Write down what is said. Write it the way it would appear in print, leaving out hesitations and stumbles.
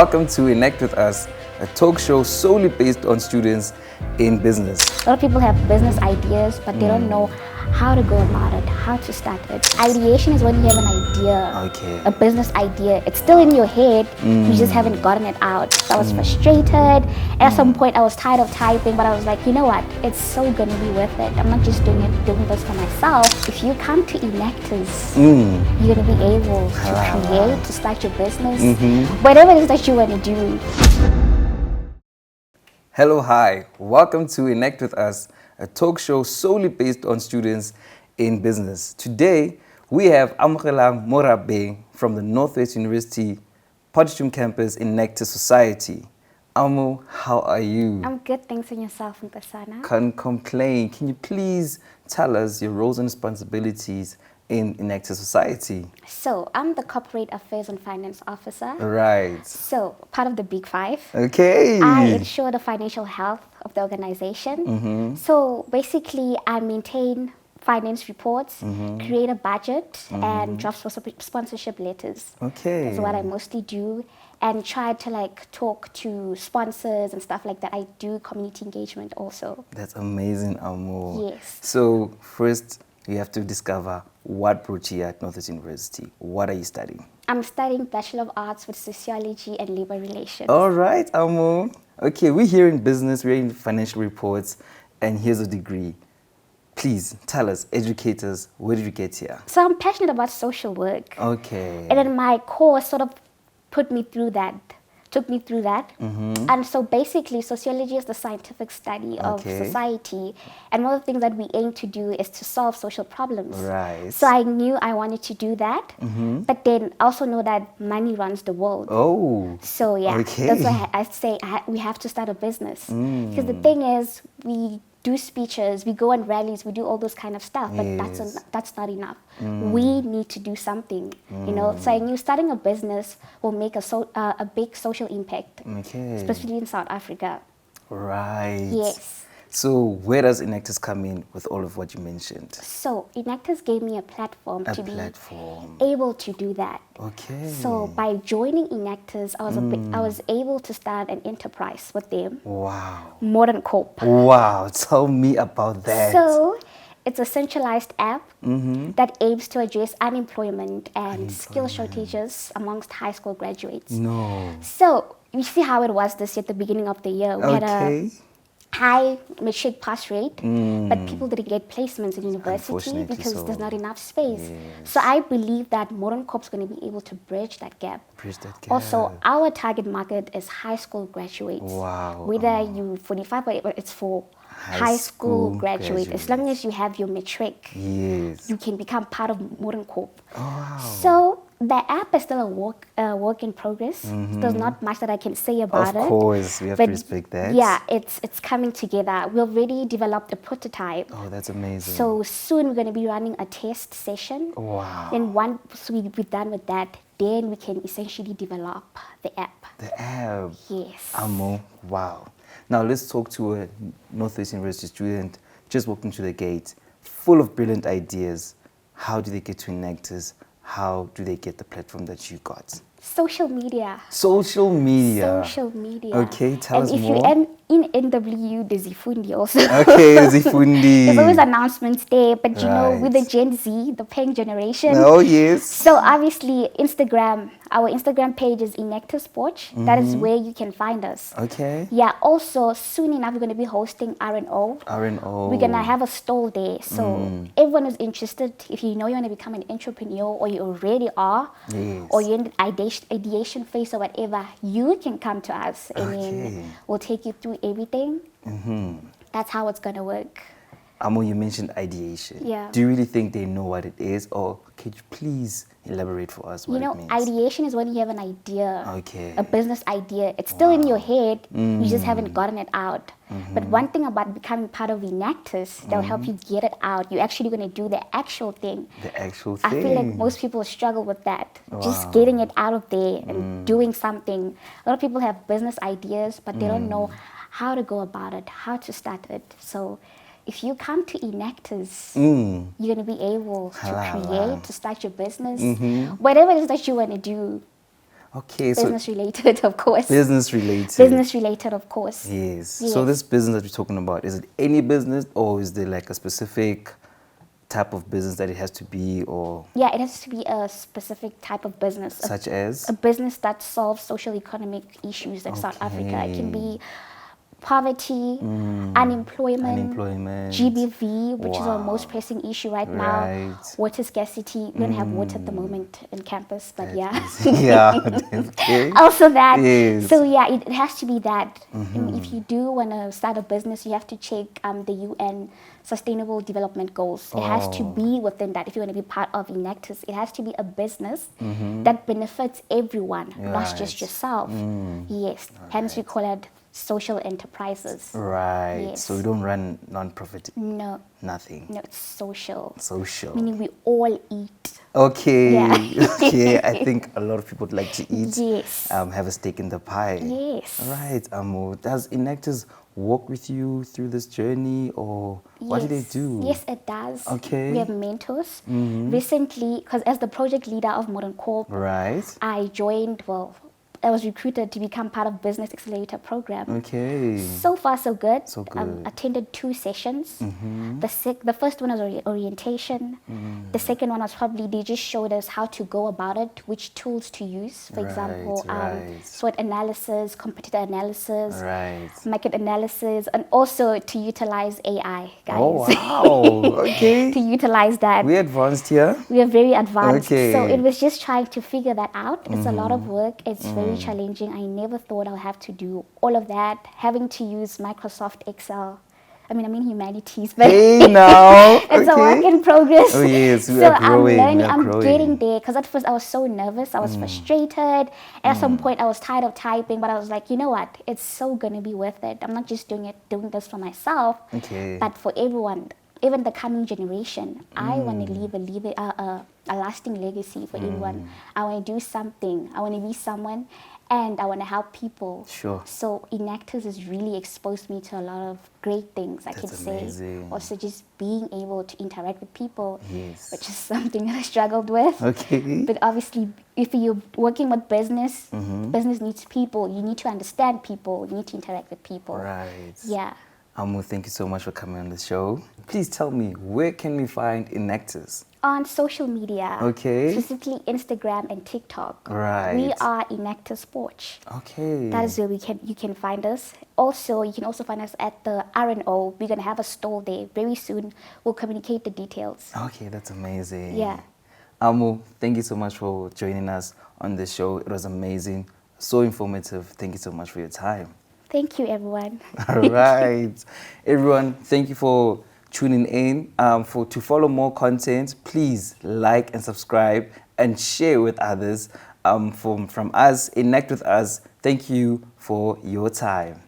Welcome to Enact with Us, a talk show solely based on students in business. A lot of people have business ideas, but they don't know how to go about it, how to start it. Ideation is when you have an idea, a business idea. It's still in your head, you just haven't gotten it out. So I was frustrated. At some point, I was tired of typing, but I was like, you know what? It's so gonna be worth it. I'm not just doing this for myself. If you come to Enactus, you're gonna be able to create, to start your business, whatever it is that you want to do. Hello, hi. Welcome to Enact with Us, a talk show solely based on students in business. Today, we have Amo Morabeng from the Northwest University Potchefstroom campus in Enactus Society. Amo, how are you? I'm good, thanks, and yourself, Mpasana? Can't complain. Can you please tell us your roles and responsibilities in Enactus Society? So, I'm the Corporate Affairs and Finance Officer. Right. So, part of the Big Five. Okay. I ensure the financial health of the organization. So, basically, I maintain finance reports, create a budget, and draft sponsorship letters. Okay. That's what I mostly do. And try to talk to sponsors and stuff like that. I do community engagement also. That's amazing, Amo. Yes. So first, you have to discover what brought you at Northwest University. What are you studying? I'm studying Bachelor of Arts with Sociology and Labour Relations. All right, Amo. Okay, we're here in business, we're in financial reports, and here's a degree. Please tell us, educate us, where did you get here? So I'm passionate about social work. Okay. And then my course sort of took me through that. And so basically, sociology is the scientific study of society. And one of the things that we aim to do is to solve social problems. Right. So I knew I wanted to do that. But then I also know that money runs the world. Oh. So yeah, that's why I say we have to start a business. Because the thing is, we do speeches, we go on rallies, we do all those kind of stuff, but that's not enough. We need to do something, you know. So I knew starting a business will make a big social impact, especially in South Africa. Right. Yes. So where does Enactus come in with all of what you mentioned? So Enactus gave me a platform to be able to do that. Okay. So by joining Enactus, I was able to start an enterprise with them. Wow. Modern Corp. Wow. Tell me about that. So it's a centralized app that aims to address unemployment and skill shortages amongst high school graduates. No. So you see how it was this year at the beginning of the year. We had a high matric pass rate, but people didn't get placements in university because there's not enough space. So I believe that Modern Corp is going to be able to bridge that gap. Also, our target market is high school graduates. Wow. Whether you 45, but it's for high school graduate. As long as you have your matric, you can become part of Modern Corp. Oh, wow. So the app is still a work in progress. There's not much that I can say about it. Of course, we have to respect that. Yeah, it's coming together. We already developed a prototype. Oh, that's amazing. So soon we're going to be running a test session. Wow. Then once we're done with that, then we can essentially develop the app. The app. Yes. Amo, wow. Now let's talk to a Northwest University student just walking through the gate, full of brilliant ideas. How do they get to Enactus? How do they get the platform that you got? Social media. Social media. Social media. Okay, tell us more. And if you're in NWU, there's Zifundi also. Okay, Zifundi. There's always announcements there, but you know, with the Gen Z, the pink generation. Oh, yes. So obviously, Instagram, our Instagram page is Enactus Porch. That is where you can find us. Okay. Yeah, also, soon enough, we're going to be hosting R&O. R&O. We're going to have a stall there. So everyone who's interested, if you know you want to become an entrepreneur, or you already are, or you're in the ideation phase or whatever, you can come to us and then we'll take you through everything. That's how it's going to work. Amo, you mentioned ideation. Yeah. Do you really think they know what it is, or could you please elaborate for us what it means? Ideation is when you have an idea, a business idea. It's still in your head, you just haven't gotten it out. But one thing about becoming part of Enactus, they'll help you get it out. You're actually going to do the actual thing. The actual thing. I feel like most people struggle with that. Just getting it out of there and doing something. A lot of people have business ideas, but they don't know how to go about it, how to start it. So if you come to Enactus, you're going to be able to create, to start your business, whatever it is that you want to do. Okay, business related, of course. Business related. Business related, of course. Yes. Yes. So this business that we're talking about, is it any business, or is there like a specific type of business that it has to be, or? Yeah, it has to be a specific type of business. Such as? A business that solves social economic issues in South Africa. It can be poverty, unemployment, GBV, which is our most pressing issue right now, water scarcity. We don't have water at the moment in campus, but yeah. Okay. Also that. Yes. So yeah, it has to be that. And if you do want to start a business, you have to check the UN Sustainable Development Goals. It has to be within that. If you want to be part of Enactus, it has to be a business that benefits everyone, not just yourself. Yes. Hence we call it social enterprises. Right. Yes. So we don't run non-profit? No. Nothing? No, it's social. Social. Meaning we all eat. Okay. Yeah. Okay. I think a lot of people like to eat. Yes. Have a stake in the pie. Yes. Right. Does Enactus walk with you through this journey, or what do they do? Yes, it does. Okay. We have mentors. Recently, because as the project leader of Modern Corp, I joined, I was recruited to become part of Business Accelerator program. Okay. So far, so good. So good. Attended 2 sessions. The first one was orientation. The second one was probably, they just showed us how to go about it, which tools to use. For example, SWOT analysis, competitor analysis, market analysis, and also to utilize AI, guys. Oh, wow. Okay. To utilize that. We're advanced here. We are very advanced. Okay. So it was just trying to figure that out. It's a lot of work. It's very challenging. I never thought I'll have to do all of that, having to use Microsoft Excel. I'm in humanities, but hey now. it's a work in progress. Oh yes, we so are growing. I'm learning, I'm getting there. Because at first I was so nervous, I was frustrated. And at some point I was tired of typing, but I was like, you know what? It's so gonna be worth it. I'm not just doing this for myself, but for everyone, even the coming generation. I want to leave a lasting legacy for everyone. I want to do something. I want to be someone, and I want to help people. Sure. So Enactus has really exposed me to a lot of great things, I can say. Amazing. Also just being able to interact with people, which is something that I struggled with. Okay. But obviously, if you're working with business, business needs people. You need to understand people. You need to interact with people. Right. Yeah. Amo, thank you so much for coming on the show. Please tell me, where can we find Enactus? On social media. Okay. Specifically Instagram and TikTok. Right. We are Enactus Watch. Okay. That is where you can find us. Also, you can also find us at the R&O. We're going to have a stall there very soon. We'll communicate the details. Okay, that's amazing. Yeah. Amo, thank you so much for joining us on this show. It was amazing, so informative. Thank you so much for your time. Thank you, everyone. All right. Everyone, thank you for tuning in. To follow more content, please like and subscribe and share with others. From us, Enact with us. Thank you for your time.